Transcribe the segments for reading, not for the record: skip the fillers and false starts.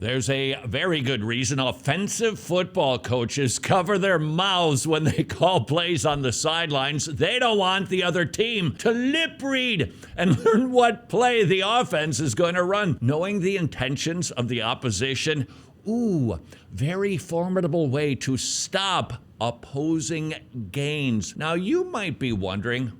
There's a very good reason offensive football coaches cover their mouths when they call plays on the sidelines. They don't want the other team to lip read and learn what play the offense is going to run. Knowing the intentions of the opposition, very formidable way to stop opposing gains. Now, you might be wondering,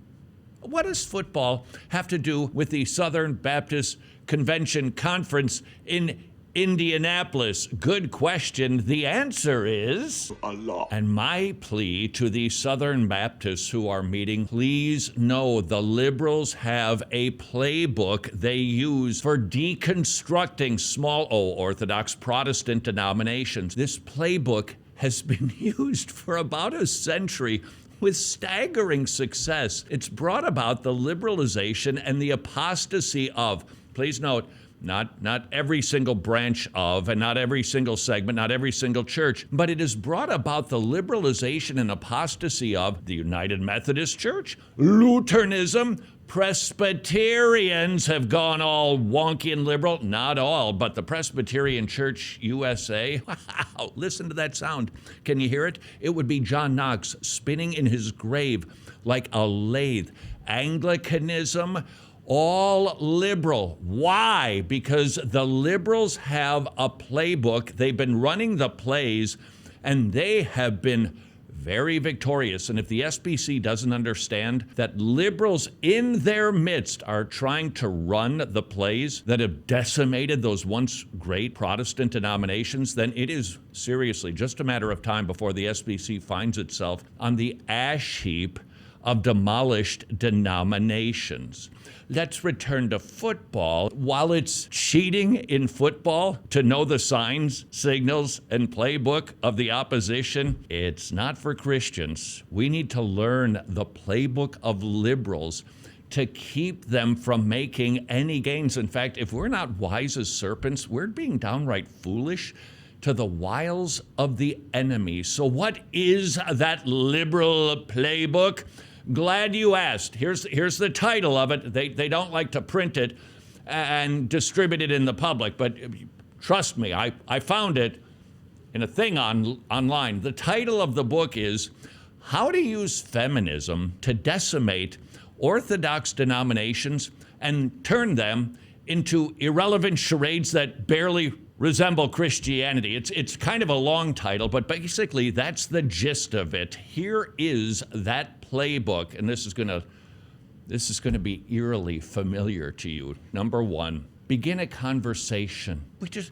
what does football have to do with the Southern Baptist Convention Conference in Indianapolis? Good question. The answer is a lot. And my plea to the Southern Baptists who are meeting, please know the liberals have a playbook they use for deconstructing small O Orthodox Protestant denominations. This playbook has been used for about a century with staggering success. It's brought about the liberalization and the apostasy of, please note, not every single branch of, and not every single segment, not every single church, but it has brought about the liberalization and apostasy of the United Methodist Church, Lutheranism. Presbyterians have gone all wonky and liberal. Not all, but the Presbyterian Church USA. Wow, listen to that sound. Can you hear it? It would be John Knox spinning in his grave like a lathe. Anglicanism, all liberal. Why? Because the liberals have a playbook. They've been running the plays, and they have been very victorious. And if the SBC doesn't understand that liberals in their midst are trying to run the plays that have decimated those once great Protestant denominations, then it is seriously just a matter of time before the SBC finds itself on the ash heap of demolished denominations. Let's return to football. While it's cheating in football to know the signs, signals, and playbook of the opposition, it's not for Christians. We need to learn the playbook of liberals to keep them from making any gains. In fact, if we're not wise as serpents, we're being downright foolish to the wiles of the enemy. So what is that liberal playbook? Glad you asked. Here's the title of it. They don't like to print it and distribute it in the public, but trust me, I found it in a thing online. The title of the book is How to Use Feminism to Decimate Orthodox Denominations and Turn Them into Irrelevant Charades That Barely Resemble Christianity. It's kind of a long title, but basically that's the gist of it. Here is that playbook, and this is going to be eerily familiar to you. Number one, begin a conversation. We just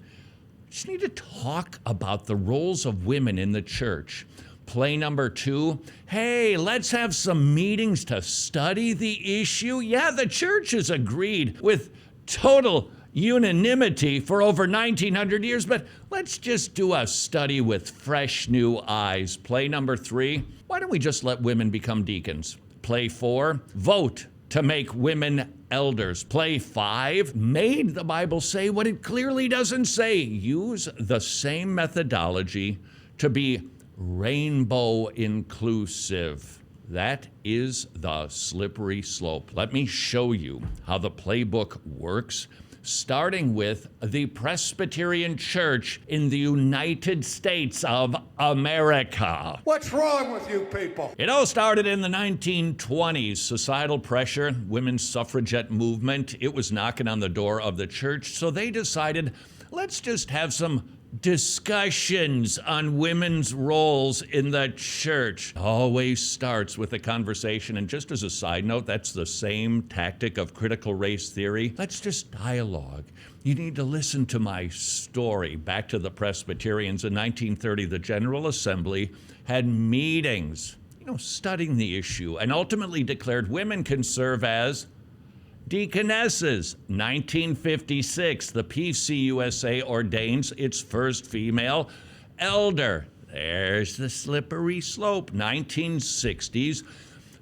need to talk about the roles of women in the church. Play number two, hey, let's have some meetings to study the issue. Yeah, the church has agreed with total unanimity for over 1900 years, but let's just do a study with fresh new eyes. Play number three, why don't we just let women become deacons? Play four, vote to make women elders. Play five, made the Bible say what it clearly doesn't say. Use the same methodology to be rainbow inclusive. That is the slippery slope. Let me show you how the playbook works, starting with the Presbyterian Church in the United States of America. What's wrong with you people? It all started in the 1920s. Societal pressure, women's suffragette movement, it was knocking on the door of the church. So they decided, let's just have some discussions on women's roles in the church. Always starts with a conversation. And just as a side note, that's the same tactic of critical race theory. Let's just dialogue. You need to listen to my story. Back to the Presbyterians. In 1930, the General Assembly had meetings, studying the issue, and ultimately declared women can serve as deaconesses. 1956, the PCUSA ordains its first female elder. There's the slippery slope. 1960s,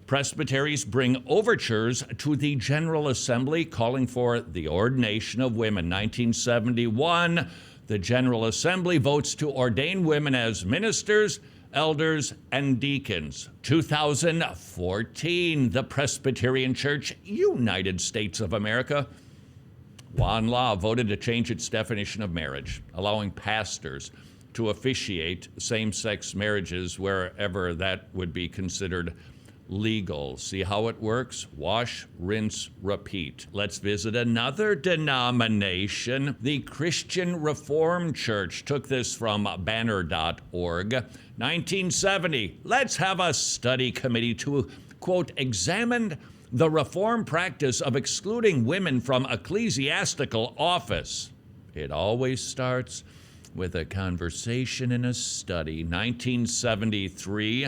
presbyteries bring overtures to the General Assembly calling for the ordination of women. 1971, the General Assembly votes to ordain women as ministers, elders, and deacons. 2014, the Presbyterian Church, United States of America. One Law voted to change its definition of marriage, allowing pastors to officiate same-sex marriages wherever that would be considered legal. See how it works? Wash, rinse, repeat. Let's visit another denomination. The Christian Reformed Church took this from banner.org. 1970, let's have a study committee to, quote, examine the reform practice of excluding women from ecclesiastical office. It always starts with a conversation and a study. 1973,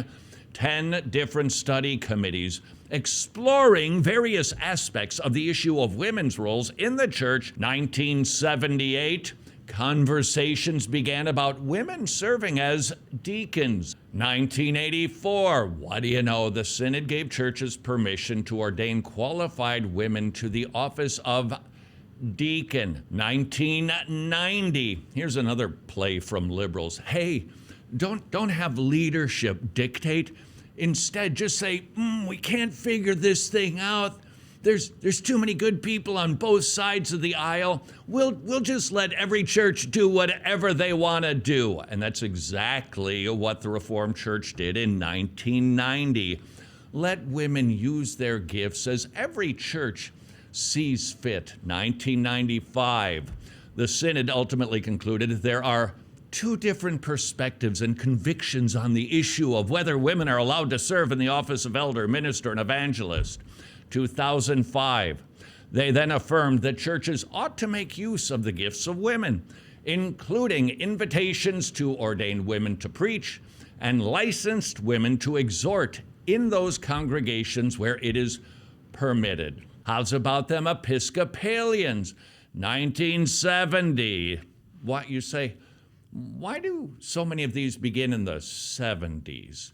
10 different study committees exploring various aspects of the issue of women's roles in the church. 1978, conversations began about women serving as deacons. 1984, what do you know? The Synod gave churches permission to ordain qualified women to the office of deacon. 1990, here's another play from liberals. Hey, don't have leadership dictate. Instead, just say, we can't figure this thing out. There's too many good people on both sides of the aisle. We'll just let every church do whatever they want to do. And that's exactly what the Reformed Church did in 1990. Let women use their gifts as every church sees fit. 1995, the Synod ultimately concluded there are two different perspectives and convictions on the issue of whether women are allowed to serve in the office of elder, minister, and evangelist. 2005, they then affirmed that churches ought to make use of the gifts of women, including invitations to ordain women to preach and licensed women to exhort in those congregations where it is permitted. How's about them Episcopalians? 1970. What, you say, why do so many of these begin in the 70s?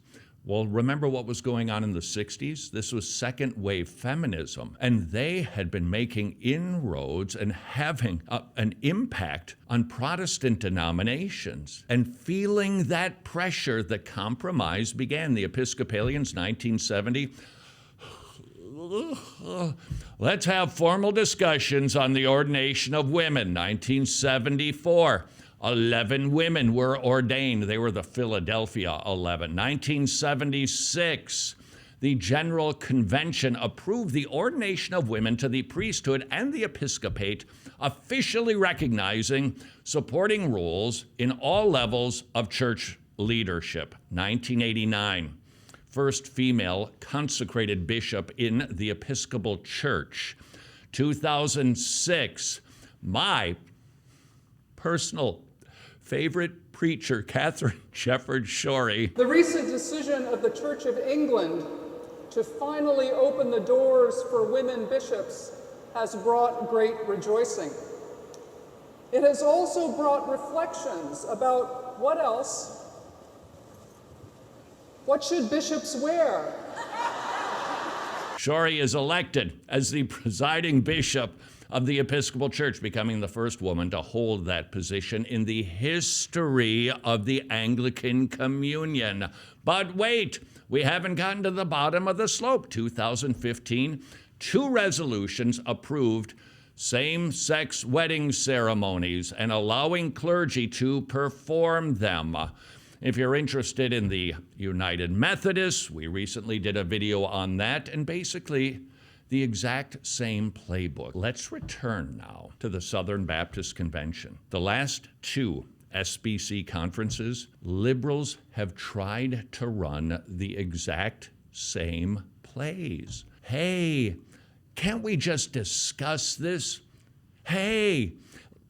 Well, remember what was going on in the 60s? This was second wave feminism, and they had been making inroads and having an impact on Protestant denominations. And feeling that pressure, the compromise began. The Episcopalians, 1970. Let's have formal discussions on the ordination of women. 1974. 11 women were ordained. They were the Philadelphia 11. 1976, the General Convention approved the ordination of women to the priesthood and the episcopate, officially recognizing supporting roles in all levels of church leadership. 1989, first female consecrated bishop in the Episcopal Church. 2006, my personal favorite preacher, Catherine Shepard Shorey. The recent decision of the Church of England to finally open the doors for women bishops has brought great rejoicing. It has also brought reflections about what else? What should bishops wear? Shorey is elected as the presiding bishop of the Episcopal Church, becoming the first woman to hold that position in the history of the Anglican Communion. But wait, we haven't gotten to the bottom of the slope. 2015, 2 resolutions approved same-sex wedding ceremonies and allowing clergy to perform them. If you're interested in the United Methodists, we recently did a video on that, and basically the exact same playbook. Let's return now to the Southern Baptist Convention. The last 2 SBC conferences, liberals have tried to run the exact same plays. Hey, can't we just discuss this? Hey,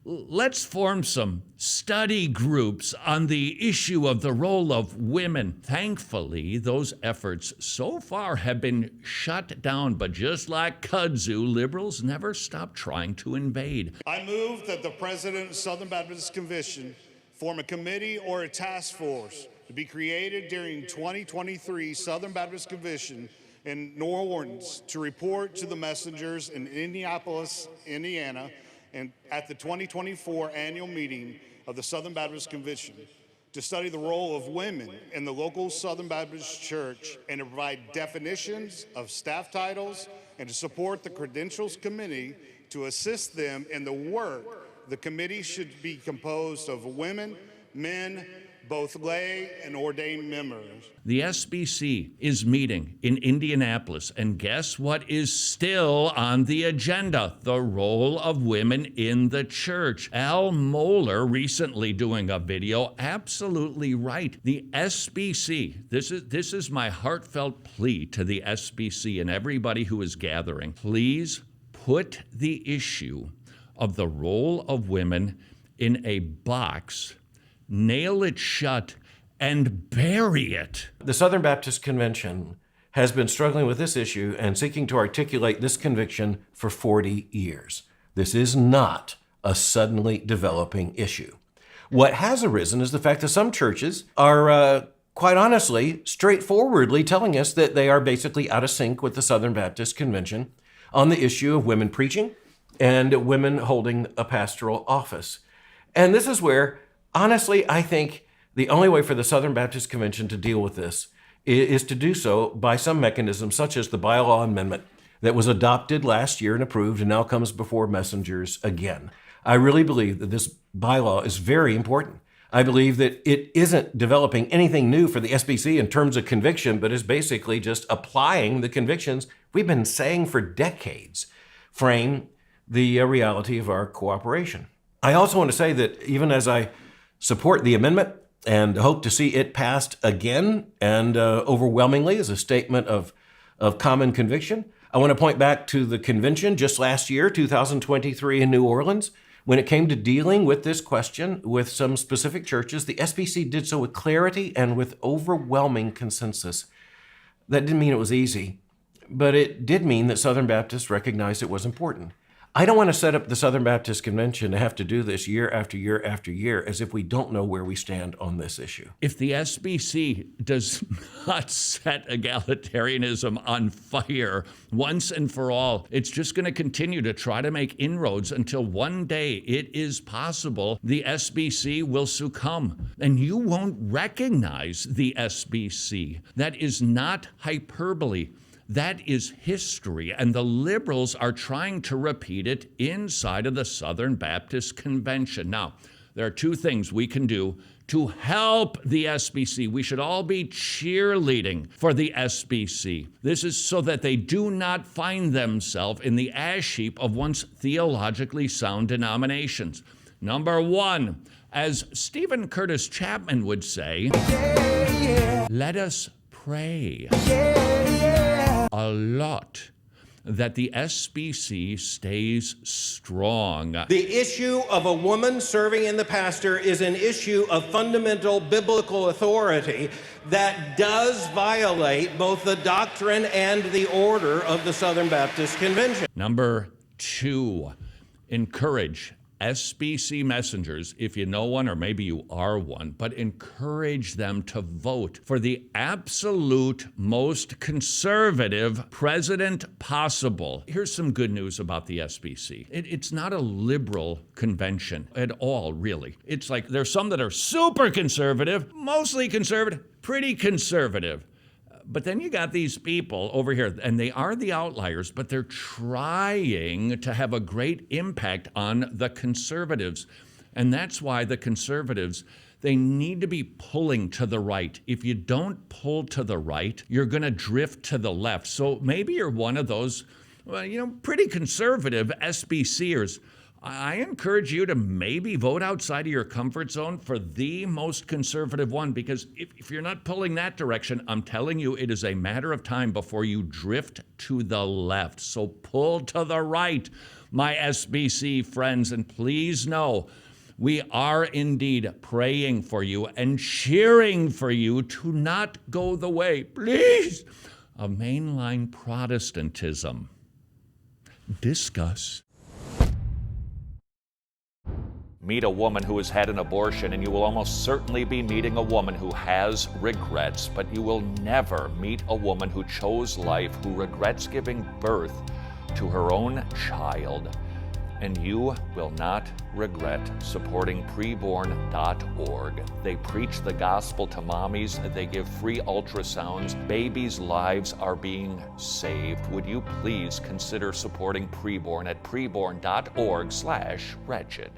let's form some study groups on the issue of the role of women. Thankfully, those efforts so far have been shut down, but just like kudzu, liberals never stop trying to invade. I move that the President of Southern Baptist Convention form a committee or a task force to be created during 2023 Southern Baptist Convention in New Orleans to report to the messengers in Indianapolis, Indiana, and at the 2024 annual meeting of the Southern Baptist Convention to study the role of women in the local Southern Baptist Church and to provide definitions of staff titles and to support the Credentials Committee To assist them in the work, the committee should be composed of women, men, both lay and ordained members. The SBC is meeting in Indianapolis, and guess what is still on the agenda? The role of women in the church. Al Mohler recently doing a video, absolutely right. The SBC, this is my heartfelt plea to the SBC and everybody who is gathering. Please put the issue of the role of women in a box, nail it shut, and bury it. The Southern Baptist Convention has been struggling with this issue and seeking to articulate this conviction for 40 years. This is not a suddenly developing issue. What has arisen is the fact that some churches are, quite honestly, straightforwardly telling us that they are basically out of sync with the Southern Baptist Convention on the issue of women preaching and women holding a pastoral office. And this is where, honestly, I think the only way for the Southern Baptist Convention to deal with this is to do so by some mechanism such as the bylaw amendment that was adopted last year and approved and now comes before messengers again. I really believe that this bylaw is very important. I believe that it isn't developing anything new for the SBC in terms of conviction, but is basically just applying the convictions we've been saying for decades frame the reality of our cooperation. I also want to say that even as I support the amendment and hope to see it passed again and overwhelmingly as a statement of common conviction, I want to point back to the convention just last year, 2023 in New Orleans. When it came to dealing with this question with some specific churches, the SBC did so with clarity and with overwhelming consensus. That didn't mean it was easy, but it did mean that Southern Baptists recognized it was important. I don't want to set up the Southern Baptist Convention to have to do this year after year after year as if we don't know where we stand on this issue. If the SBC does not set egalitarianism on fire once and for all, it's just going to continue to try to make inroads until one day it is possible the SBC will succumb. And you won't recognize the SBC. That is not hyperbole. That is history, and the liberals are trying to repeat it inside of the Southern Baptist Convention. Now, there are two things we can do to help the SBC. We should all be cheerleading for the SBC. This is so that they do not find themselves in the ash heap of once theologically sound denominations. Number one, as Stephen Curtis Chapman would say, let us pray a lot that the SBC stays strong. The issue of a woman serving in the pastor is an issue of fundamental biblical authority that does violate both the doctrine and the order of the Southern Baptist Convention. Number two, encourage SBC messengers, if you know one or maybe you are one, but encourage them to vote for the absolute most conservative president possible. Here's some good news about the SBC. It's not a liberal convention at all, really. It's like there's some that are super conservative, mostly conservative, pretty conservative. But then you got these people over here, and they are the outliers, but they're trying to have a great impact on the conservatives. And that's why the conservatives, they need to be pulling to the right. If you don't pull to the right, you're going to drift to the left. So maybe you're one of those, pretty conservative SBCers. I encourage you to maybe vote outside of your comfort zone for the most conservative one, because if you're not pulling that direction, I'm telling you, it is a matter of time before you drift to the left. So pull to the right, my SBC friends, and please know we are indeed praying for you and cheering for you to not go the way, please, of mainline Protestantism. Discuss. Meet a woman who has had an abortion, and you will almost certainly be meeting a woman who has regrets, but you will never meet a woman who chose life, who regrets giving birth to her own child. And you will not regret supporting preborn.org. They preach the gospel to mommies. They give free ultrasounds. Babies' lives are being saved. Would you please consider supporting Preborn at preborn.org/wretched?